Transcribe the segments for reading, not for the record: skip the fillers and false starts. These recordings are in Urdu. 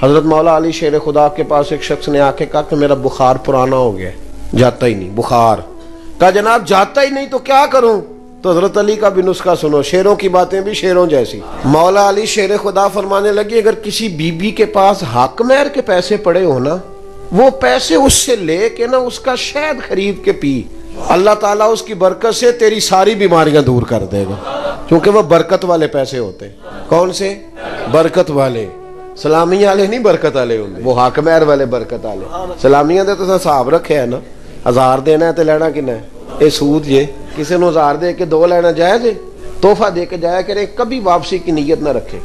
حضرت مولا علی شیر خدا کے پاس ایک شخص نے آ کے کہا کہ میرا بخار پرانا ہو گیا، جاتا ہی نہیں بخار. کہا جناب جاتا ہی نہیں تو کیا کروں؟ تو حضرت علی کا بھی نسخہ سنو، شیروں کی باتیں بھی شیروں جیسی. مولا علی شیر خدا فرمانے لگے اگر کسی بی بی کے پاس حق مہر کے پیسے پڑے ہو نا، وہ پیسے اس سے لے کے نا اس کا شہد خرید کے پی، اللہ تعالیٰ اس کی برکت سے تیری ساری بیماریاں دور کر دے گا، کیونکہ وہ برکت والے پیسے ہوتے ہیں. کون سے؟ برکت والے. سلامی والے نہیں برکت والے ہوندے، وہ حق مہر والے برکت والے. سلامیاں دے تو حساب رکھے ہے نا، 1000 دینا ہے تو لینا کنا ہے؟ اے سود جے. کسی نے 1000 دے کے 2 لینا جائز ہے؟ تحفہ دے کے جایا کریں، کبھی واپسی کی نیت نہ رکھیں.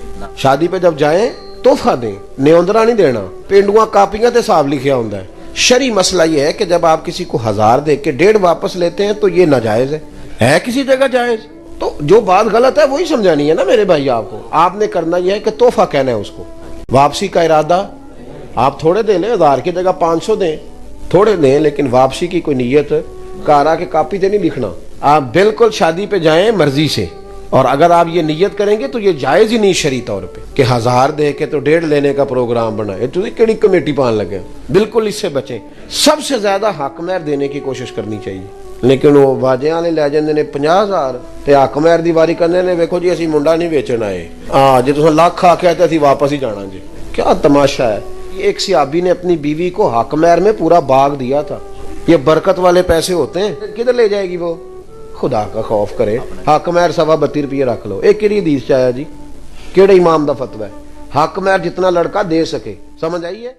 شادی پہ جب جائیں تحفہ دیں، نیوندرا نہیں دینا. پینڈواں کاپیاں تے حساب لکھیا ہوندا ہے. شرعی مسئلہ یہ ہے کہ جب آپ کسی کو 1000 دے کے 1.5 واپس لیتے ہیں تو یہ ناجائز ہے کسی جگہ جائز. تو جو بات غلط ہے وہی سمجھانی ہے نا میرے بھائی. آپ نے کرنا یہ ہے کہ تحفہ کہنا ہے اس کو. واپسی کا ارادہ آپ تھوڑے دے لیں، 1000 کی جگہ 500 دیں، تھوڑے دیں، لیکن واپسی کی کوئی نیت کارا کے کاپی تے نہیں لکھنا. آپ بالکل شادی پہ جائیں مرضی سے، اور اگر آپ یہ نیت کریں گے تو یہ جائز ہی نہیں شرعی طور پہ کہ 1000 دے کے تو 1.5 لینے کا پروگرام بنائے. تو کیڑی کمیٹی پان لگے؟ بالکل اس سے بچیں. سب سے زیادہ حق مہر دینے کی کوشش کرنی چاہیے. لیکن وہ باجے والے لے جاندے نے 50,000 تے حق مہر دی واری کرنے نے ویکھو جی اسی منڈا نہیں ویچن آئے، جی تساں لاکھ آ کے تے اسی واپس ہی جانا. جی کیا تماشا ہے. ایک صحابی نے اپنی بیوی کو حق مہر میں پورا باغ دیا تھا. یہ برکت والے پیسے ہوتے ہیں، کدھر لے جائے گی وہ؟ خدا کا خوف کرے. حق مہر 32 روپیے رکھ لو. ایک کیڑی حدیث چ آیا جی؟ کیڑے امام دا فتوی ہے؟ حق مہر جتنا لڑکا دے سکے. سمجھ آئی ہے؟